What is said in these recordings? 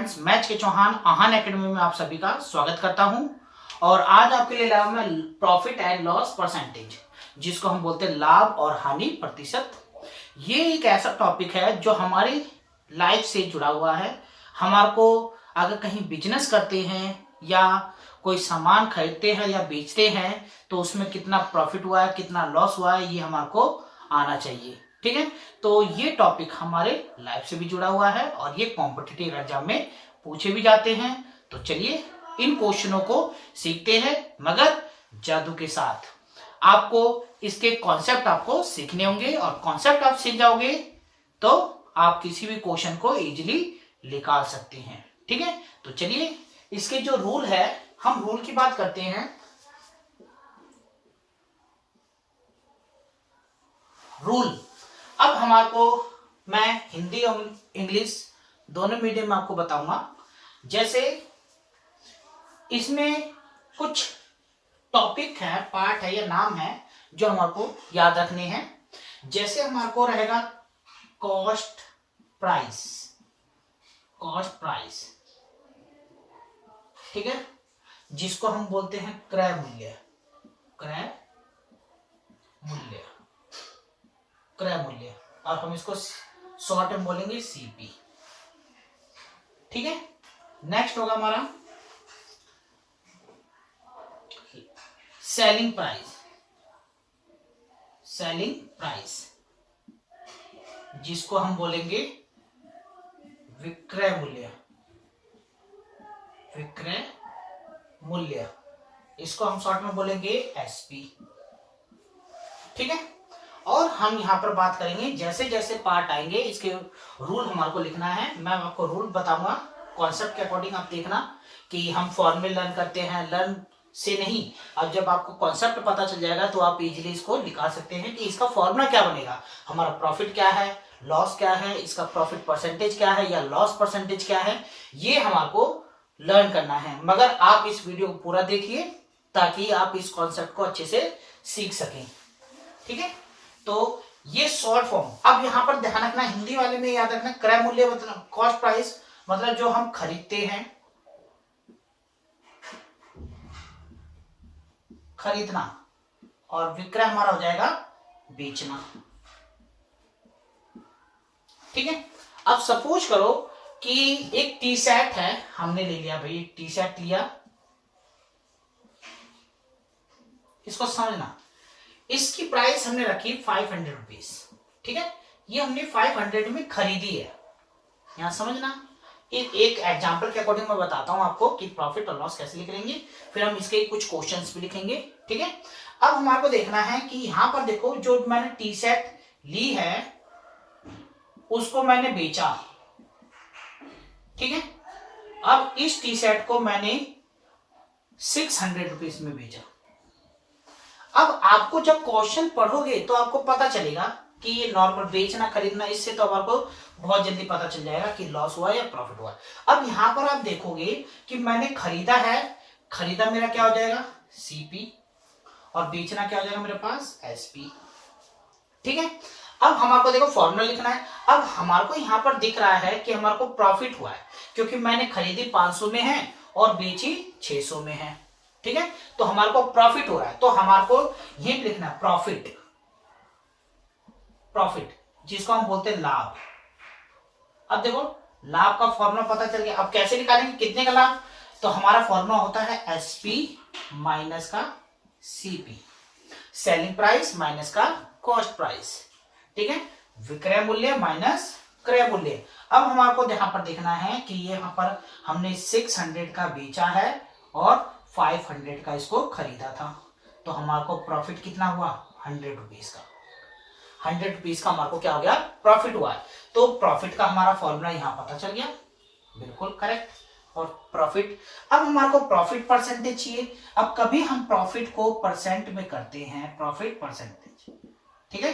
Friends, मैं के चौहान आहान academy में आप सभी का स्वागत करता हूं। और आज आपके लिए लाया मैं प्रॉफिट एंड लॉस परसेंटेज, जिसको हम बोलते हैं लाभ और हानि प्रतिशत। ये एक ऐसा टॉपिक है जो हमारी लाइफ से जुड़ा हुआ है। हमारे को अगर कहीं बिजनेस करते हैं या कोई सामान खरीदते हैं या बेचते हैं तो उसमें कितना प्रॉफिट हुआ है, कितना लॉस हुआ है, ये हमारे को आना चाहिए। ठीक है, तो ये टॉपिक हमारे लाइफ से भी जुड़ा हुआ है और ये कॉम्पिटिटिव एग्जाम में पूछे भी जाते हैं। तो चलिए इन क्वेश्चनों को सीखते हैं, मगर जादू के साथ। आपको इसके कॉन्सेप्ट आपको सीखने होंगे और कॉन्सेप्ट आप सीख जाओगे तो आप किसी भी क्वेश्चन को इजीली निकाल सकते हैं। ठीक है, तो चलिए इसके जो रूल है, हम रूल की बात करते हैं। रूल अब हमारे को मैं हिंदी और इंग्लिश दोनों मीडियम में आपको बताऊंगा। जैसे इसमें कुछ टॉपिक है, पार्ट है या नाम है जो हमारे को याद रखने हैं। जैसे हमारे को रहेगा कॉस्ट प्राइस, कॉस्ट प्राइस, ठीक है, जिसको हम बोलते हैं क्रय मूल्य, क्रय मूल्य, क्रय मूल्य, और हम इसको शॉर्ट में बोलेंगे सीपी। ठीक है, नेक्स्ट होगा हमारा सेलिंग प्राइस, सेलिंग प्राइस, जिसको हम बोलेंगे विक्रय मूल्य, विक्रय मूल्य, इसको हम शॉर्ट में बोलेंगे एसपी। ठीक है, और हम यहां पर बात करेंगे जैसे जैसे पार्ट आएंगे इसके रूल हमारे को लिखना है। मैं आपको रूल बताऊंगा, कॉन्सेप्ट के अकॉर्डिंग आप देखना कि हम फॉर्मूले लर्न करते हैं, लर्न से नहीं। अब जब आपको कॉन्सेप्ट पता चल जाएगा तो आप इजीली इसको निकाल सकते हैं कि इसका फॉर्मूला क्या बनेगा, हमारा प्रॉफिट क्या है, लॉस क्या है, इसका प्रॉफिट परसेंटेज क्या है या लॉस परसेंटेज क्या है, ये हमारे को लर्न करना है। मगर आप इस वीडियो को पूरा देखिए ताकि आप इस कॉन्सेप्ट को अच्छे से सीख सकें। ठीक है, तो ये शॉर्ट फॉर्म। अब यहां पर ध्यान रखना, हिंदी वाले में याद रखना, क्रय मूल्य मतलब कॉस्ट प्राइस मतलब जो हम खरीदते हैं, खरीदना, और विक्रय हमारा हो जाएगा बेचना। ठीक है, अब सपोज करो कि एक टी शर्ट है, हमने ले लिया भाई, एक टी शर्ट लिया, इसको समझना, इसकी प्राइस हमने रखी 500 रुपीज। ठीक है, ये हमने 500 में खरीदी है। यहां समझना, एक एग्जांपल के अकॉर्डिंग मैं बताता हूं आपको कि प्रॉफिट और लॉस कैसे लिखेंगे, फिर हम इसके कुछ क्वेश्चंस भी लिखेंगे। ठीक है, अब हमारे को देखना है कि यहां पर देखो, जो मैंने टी शर्ट ली है उसको मैंने बेचा। ठीक है, अब इस टी शर्ट को मैंने 600 रुपीज में बेचा। अब आपको जब क्वेश्चन पढ़ोगे तो आपको पता चलेगा कि ये नॉर्मल बेचना खरीदना, इससे तो आपको बहुत जल्दी पता चल जाएगा कि लॉस हुआ या प्रॉफिट हुआ। अब यहां पर आप देखोगे कि मैंने खरीदा है, खरीदा मेरा क्या हो जाएगा सीपी, और बेचना क्या हो जाएगा मेरे पास एसपी। ठीक है, अब हमारे को देखो फॉर्मूला लिखना है। अब हमारे को यहां पर दिख रहा है कि हमारे को प्रॉफिट हुआ है क्योंकि मैंने खरीदी 500 में है और बेची 600 में है। ठीक है, तो हमारे को प्रॉफिट हो रहा है, तो हमारे को ये लिखना है प्रॉफिट, प्रॉफिट जिसको हम बोलते हैं लाभ। अब देखो लाभ का फॉर्मूला पता चल गया। अब कैसे निकालेंगे कितने का लाभ, तो हमारा फॉर्मूला होता है एसपी माइनस का सीपी, सेलिंग प्राइस माइनस का कॉस्ट प्राइस। ठीक है, विक्रय मूल्य माइनस क्रय मूल्य। अब हमारे को यहां पर देखना है कि यहाँ पर हमने 600 का बेचा है और 500 का इसको खरीदा था, तो हमारे को प्रॉफिट कितना हुआ 100 रुपीज का, 100 रुपीज का हमारे को क्या हो गया प्रॉफिट हुआ है। तो प्रॉफिट का हमारा फॉर्मूला यहाँ पता चल गया, बिल्कुल करेक्ट। और प्रॉफिट, अब हमारे को प्रॉफिट परसेंटेज चाहिए। अब कभी हम प्रॉफिट को परसेंट में करते हैं, प्रॉफिट परसेंटेज। ठीक है,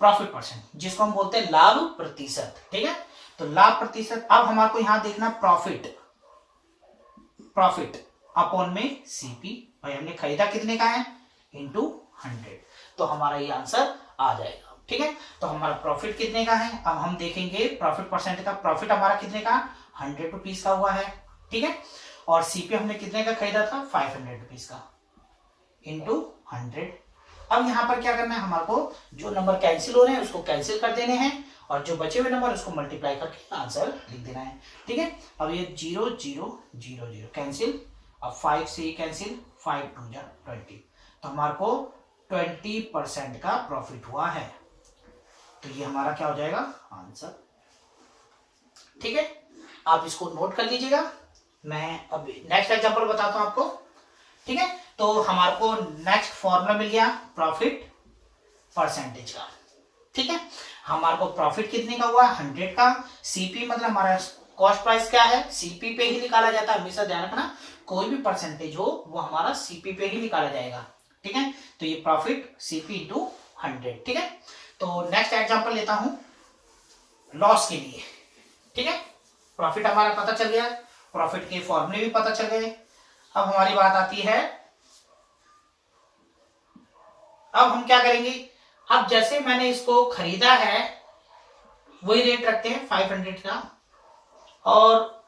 प्रॉफिट परसेंट जिसको हम बोलते हैं लाभ प्रतिशत। ठीक है, तो लाभ प्रतिशत। अब हमारे को यहां देखना प्रॉफिट, प्रॉफिट अपॉन में सीपी, भाई हमने खरीदा कितने का है इंटू 100, तो हमारा ये आंसर आ जाएगा। ठीक है, तो हमारा प्रॉफिट कितने का है, अब हम देखेंगे प्रॉफिट परसेंट का। प्रॉफिट हमारा कितने का 100 रुपीज का हुआ है, ठीक है। और सीपी हमने कितने का खरीदा था, 500 रुपीज का, इंटू 100। अब यहाँ पर क्या करना है, हमारे को जो नंबर कैंसिल हो रहे हैं उसको कैंसिल कर देने हैं, और जो बचे हुए नंबर उसको मल्टीप्लाई करके आंसर लिख देना है, ठीक है। अब ये 0 0 0 0 कैंसिल, अब 5 से कैंसिल, 5 2 जा 20, तो हमारे को 20% का प्रॉफिट हुआ है। तो ये हमारा क्या हो जाएगा, आंसर, ठीक है। आप इसको नोट कर लीजिएगा। मैं अब नेक्स्ट एग्जांपल बताता हूं आपको, ठीक है। तो हमारे को नेक्स्ट फॉर्मूला मिल गया प्रॉफिट परसेंटेज का, ठीक है। हमारे को प्रॉफिट कितने का हुआ, 100 का। सीपी मतलब हमारा कॉस्ट प्राइस क्या है, सीपी पे ही निकाला जाता है, हमेशा ध्यान रखना, कोई भी परसेंटेज हो वो हमारा सीपी पे ही निकाला जाएगा, ठीक है। तो ये प्रॉफिट सीपी इंटू 100, ठीक है। तो नेक्स्ट एग्जांपल लेता हूं लॉस के लिए, ठीक है। प्रॉफिट हमारा पता चल गया, प्रॉफिट के फॉर्मूले भी पता चल गए। अब हमारी बात आती है, अब हम क्या करेंगे, अब जैसे मैंने इसको खरीदा है वही रेट रखते हैं 500 का, और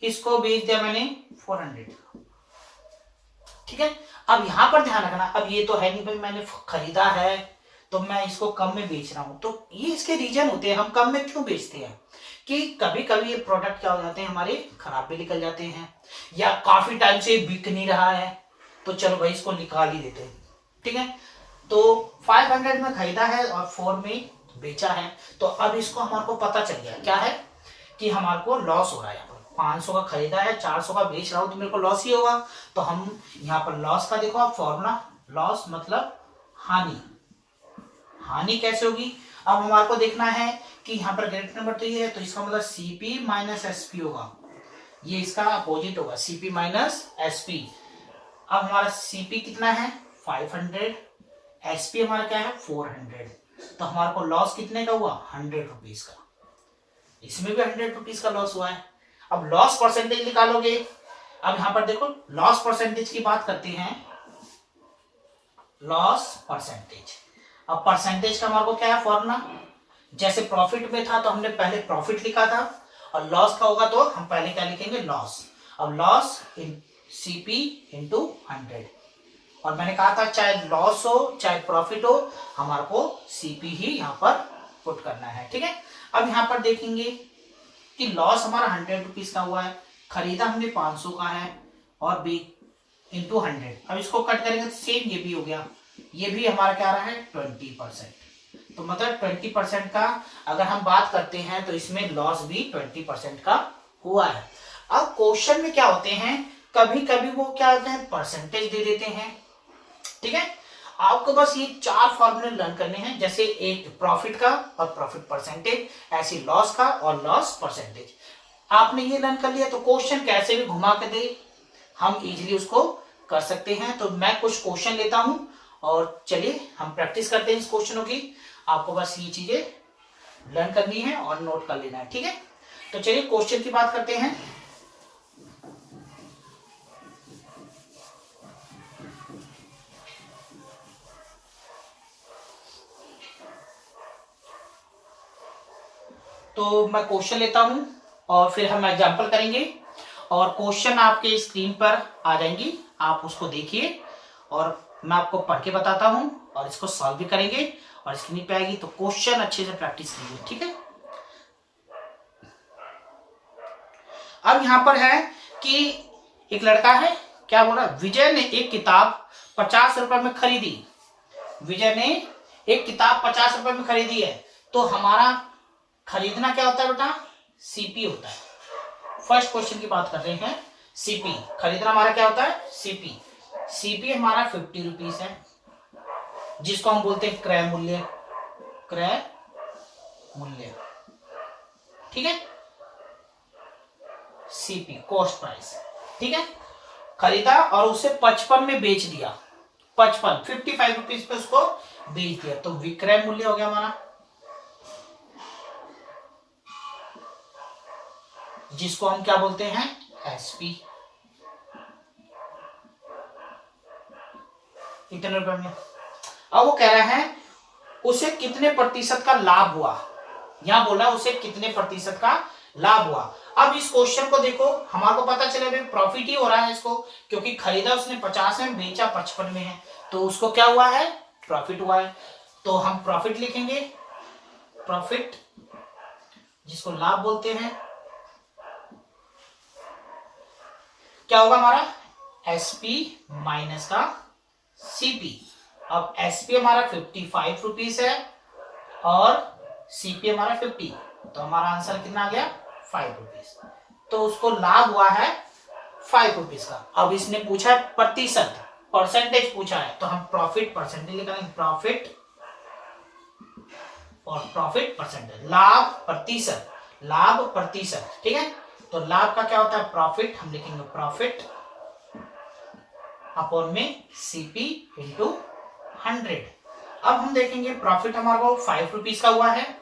इसको बेच दिया मैंने 400 का, ठीक है। अब यहां पर ध्यान रखना, अब ये तो है नहीं भाई मैंने खरीदा है तो मैं इसको कम में बेच रहा हूं, तो ये इसके रीजन होते हैं हम कम में क्यों बेचते हैं, कि कभी कभी ये प्रोडक्ट क्या हो जाते हैं हमारे खराब भी निकल जाते हैं, या काफी टाइम से बिक नहीं रहा है, तो चलो भाई इसको निकाल ही देते हैं, ठीक है। तो 500 में खरीदा है और 4 में बेचा है, तो अब इसको हमारे को पता चल गया क्या है कि हमारे को लॉस हो रहा है। 500 का खरीदा है, 400 का बेच रहा हूं तो मेरे को लॉस ही होगा। तो हम यहाँ पर लॉस का देखो आप फॉर्मूला, लॉस मतलब हानि, हानि कैसे होगी। अब हमारे को देखना है कि यहाँ पर ग्रेट नंबर तो ये है, तो इसका मतलब सीपी माइनस एसपी होगा, ये इसका अपोजिट होगा, सीपी माइनस एसपी। अब हमारा सीपी कितना है 500, एसपी हमारा क्या है 400, तो हमारे को लॉस कितने का हुआ 100 रुपीज का, इसमें भी 100 रुपीज का लॉस हुआ है। अब लॉस परसेंटेज निकालोगे, अब यहां पर देखो लॉस परसेंटेज की बात करते हैं, लॉस परसेंटेज। अब परसेंटेज का हमारे को क्या है फॉर्मूला, जैसे प्रॉफिट में था तो हमने पहले प्रॉफिट लिखा था, और लॉस का होगा तो हम पहले क्या लिखेंगे लॉस। अब लॉस इन सीपी इंटू 100, और मैंने कहा था चाहे लॉस हो चाहे प्रॉफिट हो हमारे को सीपी ही यहाँ पर पुट करना है, ठीक है। अब यहाँ पर देखेंगे कि लॉस हमारा 100 रुपीज का हुआ है, खरीदा हमने 500 का है, और बी इंटू 100। अब इसको कट करेंगे तो सेम ये भी हो गया, ये भी हमारा क्या रहा है 20%। तो मतलब 20% का अगर हम बात करते हैं तो इसमें लॉस भी 20% का हुआ है। अब क्वेश्चन में क्या होते हैं, कभी कभी वो क्या होते हैं परसेंटेज दे देते हैं, ठीक है। आपको बस ये 4 फॉर्मूले लर्न करने हैं, जैसे एक प्रॉफिट का और प्रॉफिट परसेंटेज, ऐसे लॉस का और लॉस परसेंटेज। आपने ये लर्न कर लिया तो क्वेश्चन कैसे भी घुमा के दे हम इजीली उसको कर सकते हैं। तो मैं कुछ क्वेश्चन लेता हूं और चलिए हम प्रैक्टिस करते हैं इस क्वेश्चनों की। आपको बस ये चीजें लर्न करनी है और नोट कर लेना है, ठीक है। तो चलिए क्वेश्चन की बात करते हैं। तो मैं क्वेश्चन लेता हूं और फिर हम एग्जांपल करेंगे, और क्वेश्चन आपके स्क्रीन पर आ जाएंगी, आप उसको देखिए और मैं आपको पढ़ के बताता हूं और इसको सॉल्व भी करेंगे, और स्क्रीन पे आएगी तो क्वेश्चन अच्छे से प्रैक्टिस कीजिए, ठीक है। अब यहां पर है कि एक लड़का है, क्या बोला, विजय ने एक किताब 50 रुपए में खरीदी, विजय ने एक किताब 50 रुपए में खरीदी है, तो हमारा खरीदना क्या होता है बेटा, सीपी होता है। फर्स्ट क्वेश्चन की बात कर रहे हैं, सीपी खरीदना हमारा क्या होता है सीपी, सीपी हमारा 50 रुपीज है, जिसको हम बोलते हैं क्रय मूल्य, क्रय मूल्य, ठीक है। सीपी कॉस्ट प्राइस, ठीक है। खरीदा और उसे 55 में बेच दिया, 55 रुपीज पे उसको बेच दिया, तो विक्रय मूल्य हो गया हमारा, जिसको हम क्या बोलते हैं एसपी, इतने रुपए में। अब वो कह रहा है उसे कितने प्रतिशत का लाभ हुआ, यहां बोला उसे कितने प्रतिशत का लाभ हुआ। अब इस क्वेश्चन को देखो, हमारे को पता चला प्रॉफिट ही हो रहा है इसको, क्योंकि खरीदा उसने 50 में, बेचा 55 में है, तो उसको क्या हुआ है, प्रॉफिट हुआ है। तो हम प्रॉफिट लिखेंगे, प्रॉफिट जिसको लाभ बोलते हैं, क्या होगा हमारा एसपी माइनस का सीपी। अब एसपी हमारा 55 रुपीज है और सीपी हमारा 50, तो हमारा आंसर कितना आ गया 5 रुपीज। तो उसको लाभ हुआ है 5 रुपीज का। अब इसने पूछा है प्रतिशत, परसेंटेज पूछा है, तो हम प्रॉफिट परसेंटेज लिखेंगे, प्रॉफिट और प्रॉफिट परसेंटेज, लाभ प्रतिशत, लाभ प्रतिशत, ठीक है। तो लाभ का क्या होता है प्रॉफिट, हम लिखेंगे प्रॉफिट अपॉन में सीपी इंटू 100। अब हम देखेंगे प्रॉफिट हमारा को 5 रुपीज का हुआ है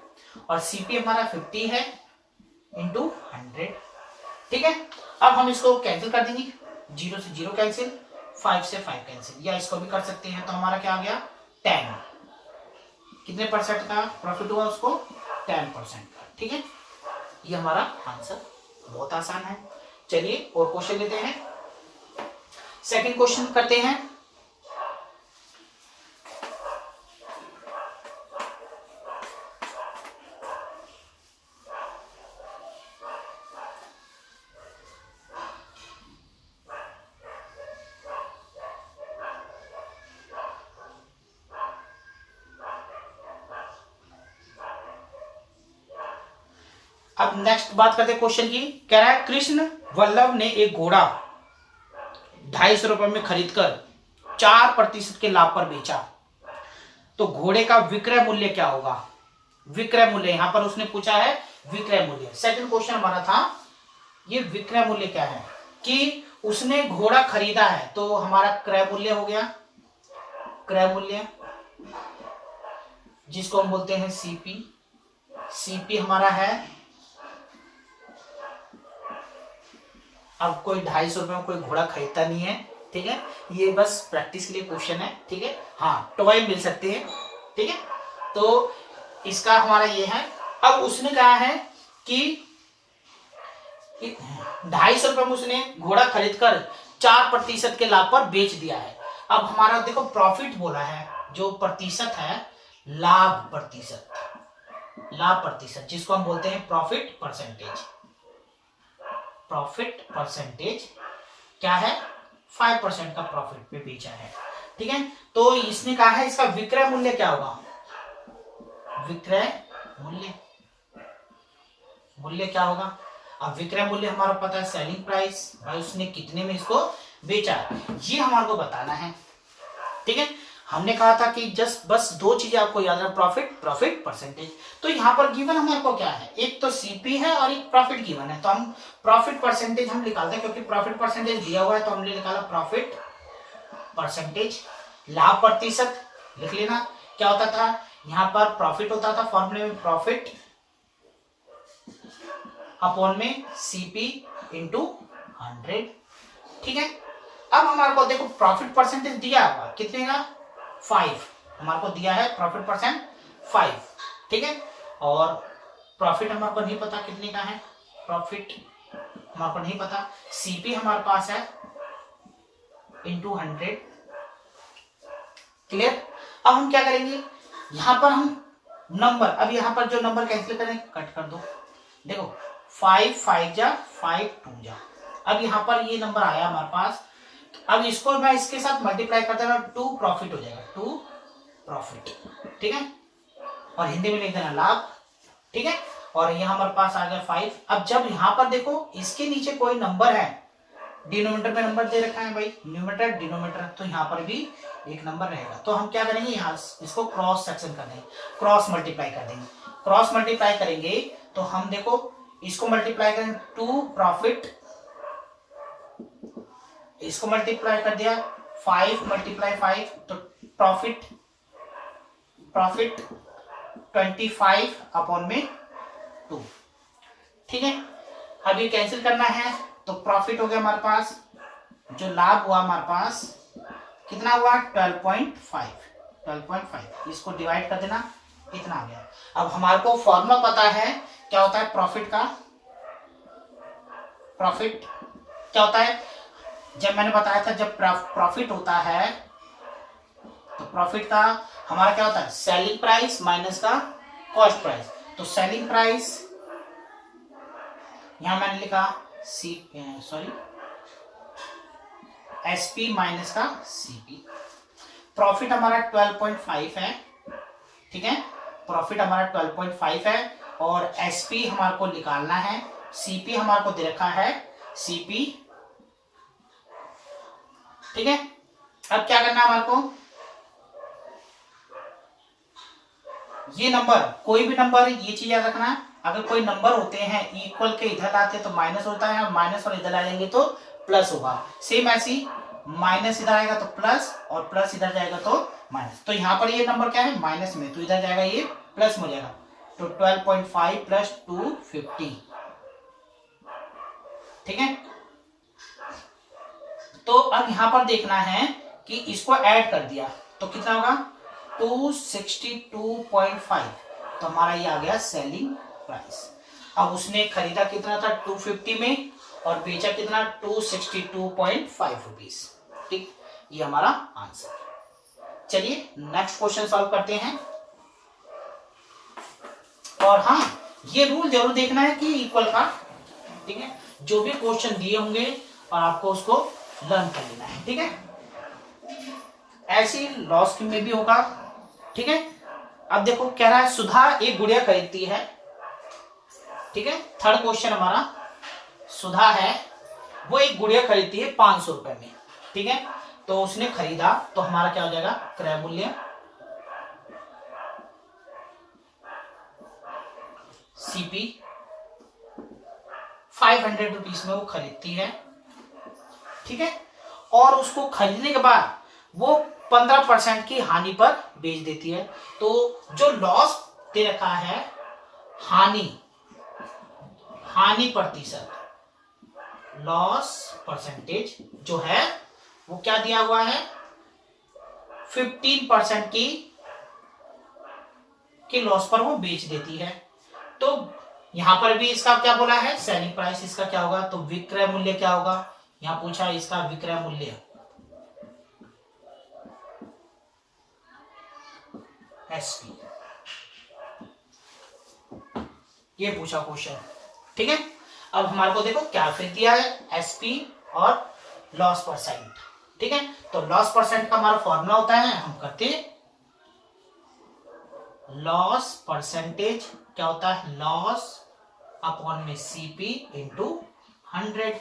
और सीपी हमारा 50 है इंटू 100, ठीक है। अब हम इसको कैंसिल कर देंगे, 0 से 0 कैंसिल, 5 से 5 कैंसिल, या इसको भी कर सकते हैं। तो हमारा क्या आ गया 10, कितने परसेंट का प्रॉफिट हुआ उसको 10% का, ठीक है। ये हमारा आंसर, बहुत आसान है। चलिए और क्वेश्चन लेते हैं, सेकंड क्वेश्चन करते हैं। अब नेक्स्ट बात करते हैं क्वेश्चन की। कह रहा है कृष्ण वल्लभ ने एक घोड़ा 250 रुपए में खरीदकर 4% के लाभ पर बेचा, तो घोड़े का विक्रय मूल्य क्या होगा। विक्रय मूल्य यहां पर उसने पूछा है, विक्रय मूल्य। सेकंड क्वेश्चन हमारा था ये विक्रय मूल्य क्या है, कि उसने घोड़ा खरीदा है, तो हमारा क्रय मूल्य हो गया, क्रय मूल्य जिसको हम बोलते हैं सीपी। सीपी हमारा है, अब कोई 250 रुपए में कोई घोड़ा खरीदता नहीं है, ठीक है, ये बस प्रैक्टिस के लिए क्वेश्चन है, ठीक है। हाँ टॉय मिल सकते हैं, ठीक है। तो इसका हमारा ये है। अब उसने कहा है कि 250 रुपए में उसने घोड़ा खरीदकर 4% के लाभ पर बेच दिया है। अब हमारा देखो प्रॉफिट बोला है, जो प्रतिशत है लाभ प्रतिशत, लाभ प्रतिशत जिसको हम बोलते हैं प्रॉफिट परसेंटेज। प्रॉफिट परसेंटेज क्या है 5% का प्रॉफिट पे बेचा है, ठीक है। तो इसने कहा है इसका विक्रय मूल्य क्या होगा, विक्रय मूल्य, मूल्य क्या होगा। अब विक्रय मूल्य हमारा पता है सेलिंग प्राइस, भाई उसने कितने में इसको बेचा है, ये हमारे को बताना है, ठीक है। हमने कहा था कि जस्ट बस 2 चीजें आपको याद रखना, प्रॉफिट, प्रॉफिट परसेंटेज। तो यहाँ पर गिवन हमारे को क्या है, एक तो सीपी है और एक प्रॉफिट गिवन है, तो हम प्रॉफिट परसेंटेज हम निकालते हैं, क्योंकि प्रॉफिट परसेंटेज दिया हुआ है, तो हमने निकाला प्रॉफिट परसेंटेज। लाभ प्रतिशत लिख लेना, क्या होता था यहाँ पर प्रॉफिट होता था फॉर्मूले में, प्रॉफिट अपॉन में सीपी इंटू 100, ठीक है। अब हमारे को देखो प्रॉफिट परसेंटेज दिया हुआ कितने का 5, हमारे को दिया है प्रॉफिट परसेंट 5, ठीक है। और प्रॉफिट हमारे को नहीं पता कितने का है, प्रॉफिट हमारे को नहीं पता, सीपी हमारे पास है इंटू 100, क्लियर। अब हम क्या करेंगे, यहां पर हम नंबर, अब यहां पर जो नंबर कैंसिल करें कट कर दो, देखो 5 5 जा 5 2 जा, अब यहां पर ये नंबर आया हमारे पास, अब इसको मैं इसके साथ मल्टीप्लाई करता हूँ, 2 प्रॉफिट हो जाएगा, 2 प्रॉफिट, ठीक है। और हिंदी में लिख देना लाभ, ठीक है। और यहाँ हमारे पास आ गया 5। अब जब यहाँ पर देखो इसके नीचे कोई नंबर है, डिनोमिनेटर में नंबर दे रखा है भाई, न्यूमरेटर डिनोमिनेटर, तो यहाँ पर भी एक नंबर रहेगा। तो हम क्या करेंगे, यहाँ इसको क्रॉस सेक्शन कर देंगे, क्रॉस मल्टीप्लाई कर देंगे। क्रॉस मल्टीप्लाई करेंगे तो हम देखो इसको मल्टीप्लाई करेंगे 2 प्रॉफिट, इसको मल्टीप्लाई कर दिया 5 मल्टीप्लाई 5, तो प्रॉफिट, प्रॉफिट 25 अपॉन में 2, ठीक है। अब ये कैंसिल करना है, तो प्रॉफिट हो गया हमारे पास, जो लाभ हुआ हमारे पास कितना हुआ 12.5, इसको डिवाइड कर देना, इतना आ गया। अब हमारे को फॉर्मूला पता है क्या होता है प्रॉफिट का, प्रॉफिट क्या होता है, जब मैंने बताया था जब प्रॉफिट होता है तो प्रॉफिट का हमारा क्या होता है, सेलिंग प्राइस माइनस का कॉस्ट प्राइस। तो सेलिंग प्राइस यहां मैंने लिखा एसपी माइनस का सीपी। प्रॉफिट हमारा 12.5 है, ठीक है, प्रॉफिट हमारा 12.5 है और एसपी हमारे को निकालना है, सीपी हमारे को दे रखा है सीपी, ठीक है। अब क्या करना है हमारे को, ये नंबर कोई भी नंबर, ये चीज याद रखना है, अगर कोई नंबर होते हैं इक्वल के इधर आते हैं तो माइनस होता है, माइनस और इधर आ जाएंगे तो प्लस होगा। सेम ऐसी माइनस इधर आएगा तो प्लस और प्लस इधर जाएगा तो माइनस। तो यहाँ पर ये नंबर क्या है, माइनस में, तो इधर जाएगा ये प्लस में हो जाएगा। तो 12.5 प्लस 250, ठीक है। तो अब यहां पर देखना है कि इसको ऐड कर दिया तो कितना होगा 262.5, तो हमारा ये आ गया सेलिंग प्राइस। अब उसने खरीदा कितना था 250 में और बेचा कितना 262.5 रुपीज, ठीक, ये हमारा आंसर। चलिए नेक्स्ट क्वेश्चन सॉल्व करते हैं। और हाँ, ये रूल जरूर देखना है कि इक्वल का, ठीक है, जो भी क्वेश्चन दिए होंगे और आपको उसको लर्न कर लेना है, ठीक है। ऐसी लॉस में भी होगा, ठीक है। अब देखो कह रहा है सुधा एक गुड़िया खरीदती है, ठीक है। थर्ड क्वेश्चन हमारा, सुधा है वो एक गुड़िया खरीदती है 500 रुपए में, ठीक है। तो उसने खरीदा तो हमारा क्या हो जाएगा क्रय मूल्य सीपी 500 रुपीज में वो खरीदती है, ठीक है। और उसको खरीदने के बाद वो 15% की हानि पर बेच देती है। तो जो लॉस दे रखा है हानि प्रतिशत, लॉस परसेंटेज जो है वो क्या दिया हुआ है 15% की लॉस पर वो बेच देती है। तो यहां पर भी इसका क्या बोला है सेलिंग प्राइस, इसका क्या होगा, तो विक्रय मूल्य क्या होगा, यहां पूछा इसका विक्रय मूल्य एसपी, ये पूछा क्वेश्चन, ठीक है। अब हमारे को देखो क्या फिर दिया है एसपी और लॉस परसेंट, ठीक है। तो लॉस परसेंट का हमारा फॉर्मूला होता है, हम करते हैं लॉस परसेंटेज क्या होता है, लॉस अपॉन में सीपी इंटू 100,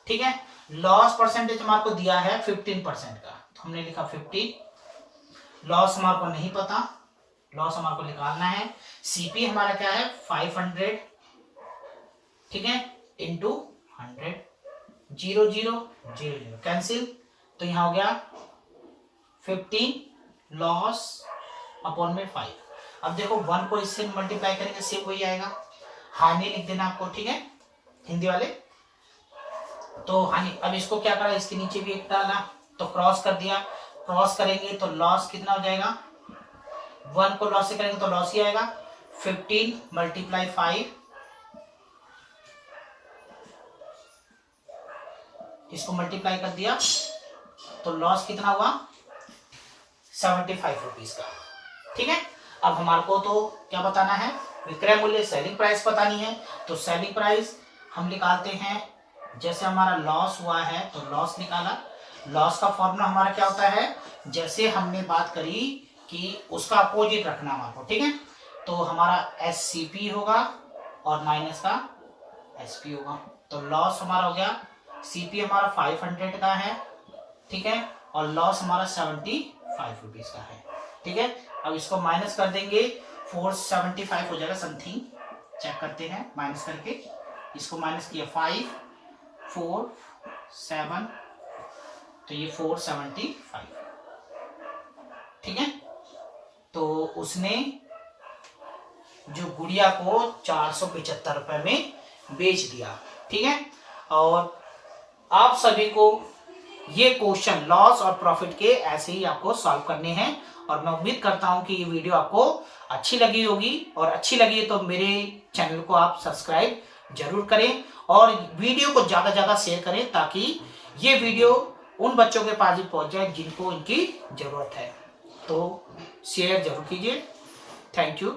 ठीक है। लॉस परसेंटेज हमारे को दिया है 15% का, तो हमने लिखा 15। लॉस हमारे को नहीं पता, लॉस हमारे को निकालना है। सीपी हमारा क्या है 500, ठीक है, इंटू 100, 0 0 0 0 कैंसिल, तो यहां हो गया 15 लॉस अपॉन में 5। अब देखो 1 को इससे मल्टीप्लाई करेंगे सेम वही आएगा, हानि लिख देना आपको, ठीक है, हिंदी वाले। तो हानि, अब इसको क्या करा, इसके नीचे भी एक डाला तो क्रॉस कर दिया, क्रॉस करेंगे तो लॉस कितना हो जाएगा, 1 को लॉस से करेंगे तो लॉस ही आएगा, 15 मल्टीप्लाई 5, इसको मल्टीप्लाई कर दिया तो लॉस कितना हुआ 75 रुपीज का, ठीक है। अब हमारे को तो क्या बताना है, विक्रय मूल्य सेलिंग प्राइस बतानी है। तो सेलिंग प्राइस हम निकालते हैं, जैसे हमारा लॉस हुआ है तो लॉस निकाला। लॉस का फॉर्मूला हमारा क्या होता है, जैसे हमने बात करी कि उसका अपोजिट रखना हमारे को, ठीक है। तो हमारा एससीपी होगा और माइनस का एसपी होगा। तो लॉस हमारा हो गया, सीपी हमारा 500 का है, ठीक है, और लॉस हमारा 75 रुपीज का है, ठीक है। अब इसको माइनस कर देंगे, 475 हो जाएगा समथिंग, चेक करते हैं माइनस करके, इसको माइनस किया 5 4 7, तो ये 475, ठीक है। तो उसने जो गुड़िया को 475 रुपए में बेच दिया, ठीक है। और आप सभी को ये क्वेश्चन लॉस और प्रॉफिट के ऐसे ही आपको सॉल्व करने हैं, और मैं उम्मीद करता हूं कि ये वीडियो आपको अच्छी लगी होगी, और अच्छी लगी तो मेरे चैनल को आप सब्सक्राइब जरूर करें और वीडियो को ज्यादा ज्यादा शेयर करें ताकि ये वीडियो उन बच्चों के पास भी पहुंच जाए जिनको इनकी जरूरत है। तो शेयर जरूर कीजिए। Thank you.